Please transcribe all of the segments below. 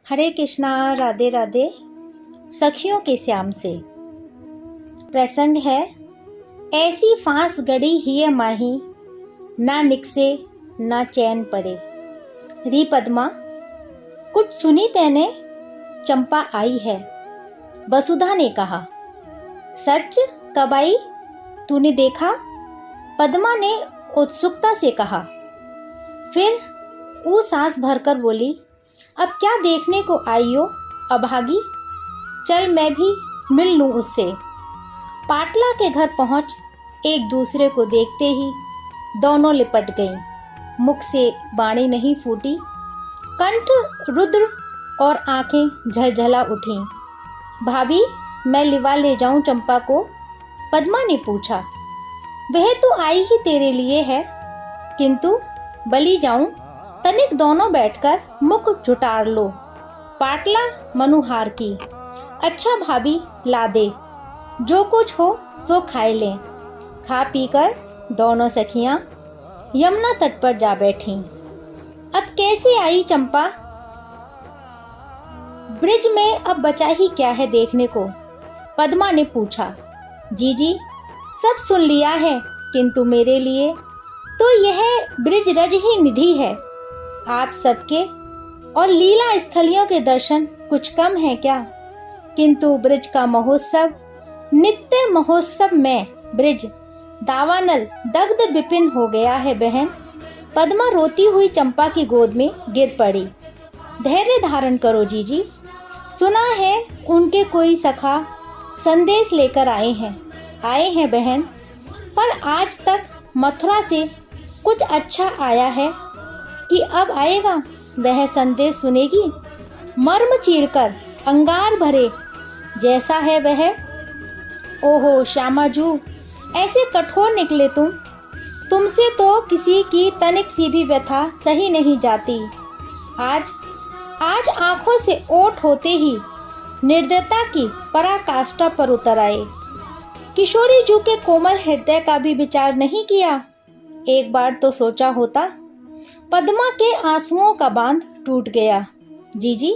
हरे कृष्णा, राधे राधे। सखियों के श्याम से प्रसंग है। ऐसी फांस गड़ी हिय माही, ना निकसे ना चैन पड़े। री पद्मा, कुछ सुनी तैने? चंपा आई है। वसुधा ने कहा, सच? कब आई? तूने देखा? पद्मा ने उत्सुकता से कहा। फिर वो सांस भरकर बोली, अब क्या देखने को आई हो अभागी? चल मैं भी मिल लूं उससे। पाटला के घर पहुंच एक दूसरे को देखते ही दोनों लिपट गईं। मुख से बाणी नहीं फूटी, कंठ रुद्र और आंखें झलझला उठीं। भाभी, मैं लिवा ले जाऊं चंपा को? पद्मा ने पूछा। वह तो आई ही तेरे लिए है, किंतु बली जाऊं? तनिक दोनों बैठकर मुख झुटार लो। पाटला मनुहार की। अच्छा भाभी, ला दे, जो कुछ हो सो खाए लें। खा पीकर दोनों सखियां यमुना तट पर जा बैठीं। अब कैसे आई चंपा? ब्रिज में अब बचा ही क्या है देखने को? पद्मा ने पूछा। जी, सब सुन लिया है, किंतु मेरे लिए तो यह ब्रिज रज ही निधि है। आप सबके और लीला स्थलियों के दर्शन कुछ कम है क्या? किंतु ब्रिज का महोत्सव, नित्य महोत्सव में ब्रिज दावानल दग्ध विपिन हो गया है बहन। पद्मा रोती हुई चंपा की गोद में गिर पड़ी। धैर्य धारण करो जीजी, सुना है उनके कोई सखा संदेश लेकर आए हैं बहन, पर आज तक मथुरा से कुछ अच्छा आया है कि अब आएगा? वह संदेश सुनेगी? मर्म चीरकर अंगार भरे जैसा है वह। ओहो श्यामाजू, ऐसे कठोर निकले तुमसे तो किसी की तनिक सी भी व्यथा सही नहीं जाती। आज आंखों से ओट होते ही निर्दयता की पराकाष्ठा पर उतर आए। किशोरी जू के कोमल हृदय का भी विचार नहीं किया? एक बार तो सोचा होता। पद्मा के आंसुओं का बांध टूट गया। जीजी,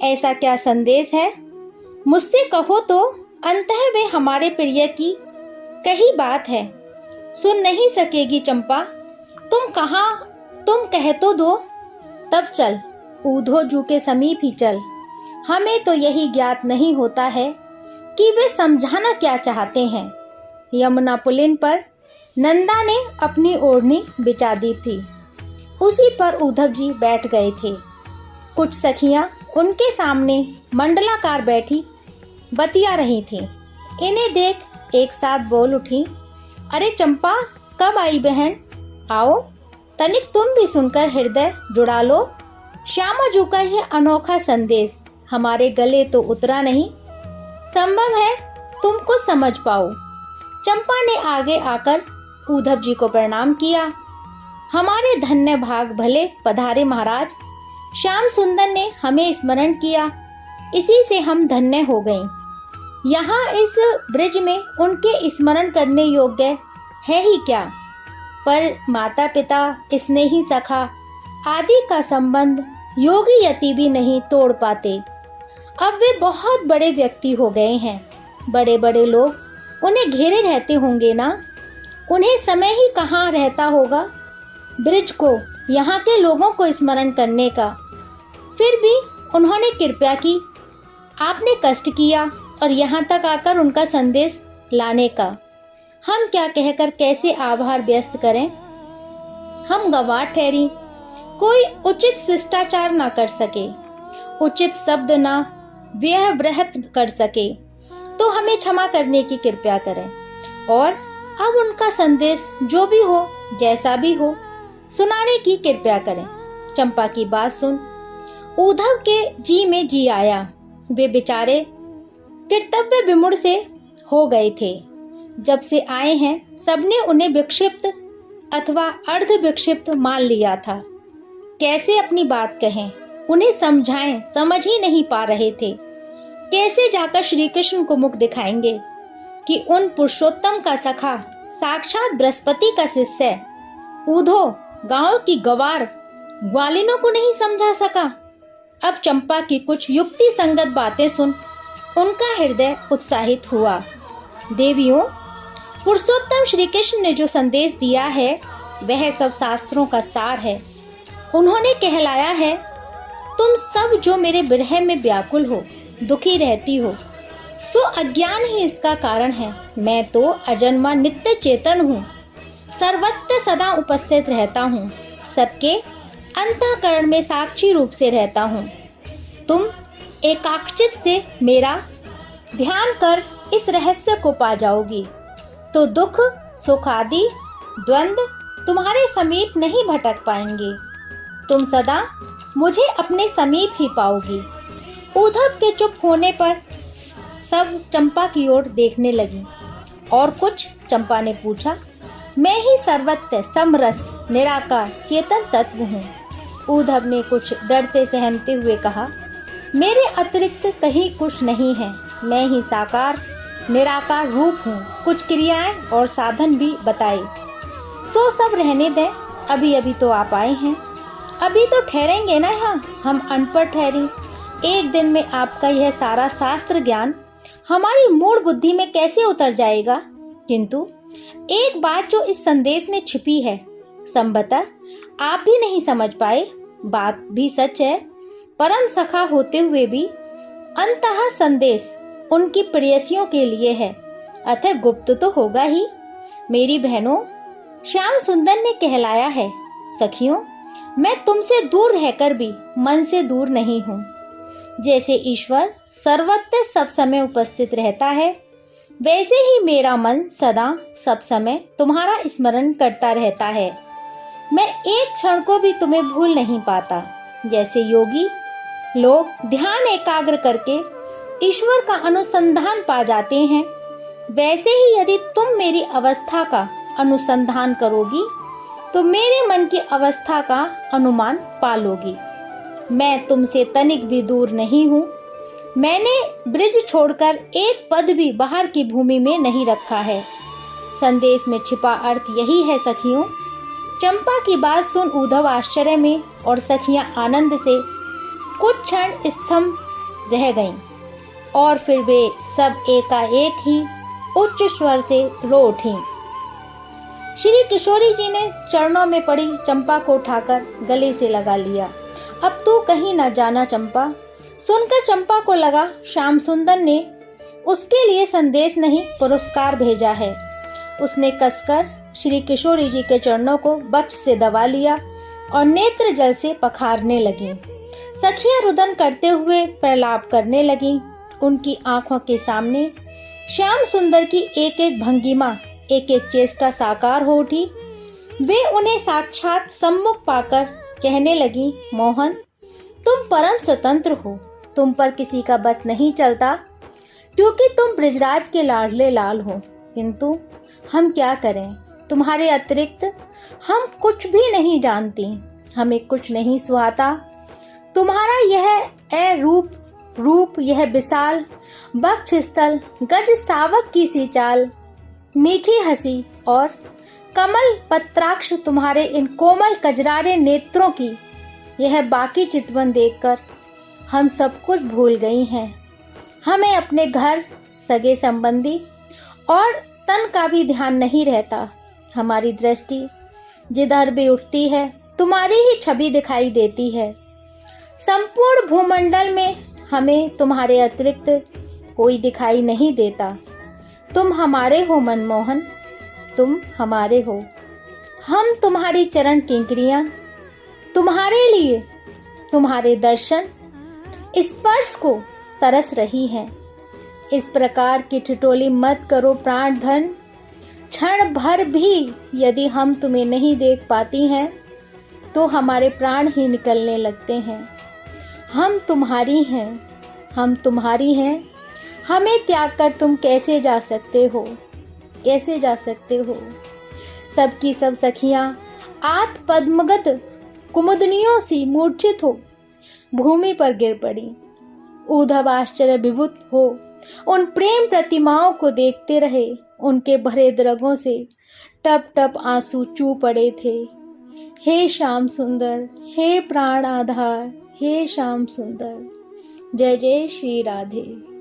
ऐसा क्या संदेश है? मुझसे कहो तो, अंततः वे हमारे प्रिय की कही बात है। सुन नहीं सकेगी चंपा? तुम कह तो दो। तब चल, ऊधो जू के समीप ही चल। हमें तो यही ज्ञात नहीं होता है कि वे समझाना क्या चाहते हैं। यमुना पुलिन पर नंदा ने अपनी ओढ़नी बिछा दी थी। उसी पर उद्धव जी बैठ गए थे। कुछ सखियां उनके सामने मंडलाकार बैठी बतिया रही थीं। इन्हें देख एक साथ बोल उठी, अरे चंपा, कब आई बहन? आओ तनिक तुम भी सुनकर हृदय जुड़ा लो। श्यामाजू का यह अनोखा संदेश हमारे गले तो उतरा नहीं। संभव है तुम कुछ समझ पाओ। चंपा ने आगे आकर उद्धव जी को प्रणाम किया। हमारे धन्य भाग भले पधारे महाराज। श्याम सुंदर ने हमें स्मरण किया, इसी से हम धन्य हो गईं। यहाँ इस ब्रिज में उनके स्मरण करने योग्य है ही क्या? पर माता पिता, स्नेही सखा आदि का संबंध योगी यति भी नहीं तोड़ पाते। अब वे बहुत बड़े व्यक्ति हो गए हैं। बड़े बड़े लोग उन्हें घेरे रहते होंगे ना? उन्हें समय ही कहाँ रहता होगा ब्रिज को, यहाँ के लोगों को स्मरण करने का। फिर भी उन्होंने कृपया की। आपने कष्ट किया और यहाँ तक आकर उनका संदेश लाने का। हम क्या कहकर कैसे आभार व्यक्त करें? हम गवाह ठहरी, कोई उचित शिष्टाचार ना कर सके, उचित शब्द ना व्यवहृत कर सके, तो हमें क्षमा करने की कृपया करें। और अब उनका संदेश जो भी हो, जैसा भी हो, सुनाने की कृपया करें। चंपा की बात सुन उद्धव के जी में जी आया। वे बेचारे कर्तव्य विमूढ़ से हो गए थे। जब से आए हैं सबने उन्हें विक्षिप्त अथवा अर्ध विक्षिप्त मान लिया था। कैसे अपनी बात कहें, उन्हें समझाएं, समझ ही नहीं पा रहे थे। कैसे जाकर श्री कृष्ण को मुख दिखाएंगे कि उन पुरुषोत्तम का सखा साक्षात बृहस्पति का शिष्य ऊधो गांव की गवार ग्वालिनों को नहीं समझा सका? अब चंपा की कुछ युक्ति संगत बातें सुन उनका हृदय उत्साहित हुआ। देवियों, पुरुषोत्तम श्री कृष्ण ने जो संदेश दिया है वह सब शास्त्रों का सार है। उन्होंने कहलाया है, तुम सब जो मेरे विरह में व्याकुल हो, दुखी रहती हो, सो अज्ञान ही इसका कारण है। मैं तो अजन्मा नित्य चेतन हूँ, सर्वत्र सदा उपस्थित रहता हूँ, सबके अंतःकरण में साक्षी रूप से रहता हूँ। तुम एकाग्रचित से मेरा ध्यान कर इस रहस्य को पा जाओगी तो दुख सुख आदि द्वंद्व तुम्हारे समीप नहीं भटक पाएंगे। तुम सदा मुझे अपने समीप ही पाओगी। उद्धव के चुप होने पर सब चंपा की ओर देखने लगी। और कुछ? चंपा ने पूछा। मैं ही सर्वत्र समरस निराकार चेतन तत्व हूँ। उद्धव ने कुछ डरते सहमते हुए कहा, मेरे अतिरिक्त कहीं कुछ नहीं है, मैं ही साकार निराकार रूप हूँ। कुछ क्रियाएं और साधन भी बताए। सो सब रहने दें, अभी अभी तो आप आए हैं, अभी तो ठहरेंगे ना यहाँ, हम अनपढ़ ठहरी। एक दिन में आपका यह सारा शास्त्र ज्ञान हमारी मूढ़ बुद्धि में कैसे उतर जाएगा। किंतु एक बात जो इस संदेश में छिपी है, संभवतः आप भी नहीं समझ पाए। बात भी सच है, परम सखा होते हुए भी अंततः संदेश उनकी प्रेयसियों के लिए है, अतः गुप्त तो होगा ही। मेरी बहनों, श्याम सुंदर ने कहलाया है, सखियों, मैं तुमसे दूर रहकर भी मन से दूर नहीं हूँ। जैसे ईश्वर सर्वत्र सब समय उपस्थित रहता है, वैसे ही मेरा मन सदा सब समय तुम्हारा स्मरण करता रहता है। मैं एक क्षण को भी तुम्हें भूल नहीं पाता। जैसे योगी लोग ध्यान एकाग्र करके ईश्वर का अनुसंधान पा जाते हैं, वैसे ही यदि तुम मेरी अवस्था का अनुसंधान करोगी तो मेरे मन की अवस्था का अनुमान पालोगी। मैं तुमसे तनिक भी दूर नहीं हूँ। मैंने ब्रिज छोड़कर एक पद भी बाहर की भूमि में नहीं रखा है। संदेश में छिपा अर्थ यही है सखियों। चंपा की बात सुन उद्धव आश्चर्य में और सखियां आनंद से कुछ क्षण स्तंभ रह गईं और फिर वे सब एकाएक ही उच्च स्वर से रो उठीं। श्री किशोरी जी ने चरणों में पड़ी चंपा को उठाकर गले से लगा लिया। अब तू कहीं न जाना चंपा। सुनकर चंपा को लगा श्याम सुंदर ने उसके लिए संदेश नहीं पुरस्कार भेजा है। उसने कसकर श्री किशोरी जी के चरणों को वक्ष से दबा लिया और नेत्र जल से पखारने लगी। सखियां रुदन करते हुए प्रलाप करने लगीं। उनकी आंखों के सामने श्याम सुंदर की एक एक भंगिमा, एक एक चेष्टा साकार हो उठी। वे उन्हें साक्षात सम्मुख पाकर कहने लगी, मोहन, तुम परम स्वतंत्र हो, तुम पर किसी का बस नहीं चलता, क्योंकि तुम ब्रजराज के लाडले लाल हो। किंतु हम क्या करें, तुम्हारे अतिरिक्त हम कुछ भी नहीं जानती, हमें कुछ नहीं सुहाता। तुम्हारा यह रूप, यह विशाल वक्ष स्थल, गज सावक की सी चाल, मीठी हंसी और कमल पत्राक्ष तुम्हारे इन कोमल कजरारे नेत्रों की यह बाकी चितवन देखकर हम सब कुछ भूल गई हैं। हमें अपने घर, सगे संबंधी और तन का भी ध्यान नहीं रहता। हमारी दृष्टि जिधर भी उठती है तुम्हारी ही छवि दिखाई देती है। संपूर्ण भूमंडल में हमें तुम्हारे अतिरिक्त कोई दिखाई नहीं देता। तुम हमारे हो मनमोहन, तुम हमारे हो। हम तुम्हारी चरण किंकरियां, तुम्हारे लिए, तुम्हारे दर्शन स्पर्श को तरस रही हैं। इस प्रकार की ठिठोली मत करो प्राण धन। क्षण भर भी यदि हम तुम्हें नहीं देख पाती हैं तो हमारे प्राण ही निकलने लगते हैं। हम तुम्हारी हैं, हम तुम्हारी हैं। हमें त्याग कर तुम कैसे जा सकते हो, कैसे जा सकते हो। सबकी सब सखियां आत पद्मगत कुमुदनियों सी मूर्छित हो भूमि पर गिर पड़ी। उद्धव आश्चर्य विभूत हो उन प्रेम प्रतिमाओं को देखते रहे। उनके भरे दरगों से टप टप आंसू चू पड़े थे। हे श्याम सुंदर, हे प्राण आधार, हे श्याम सुंदर, जय जय श्री राधे।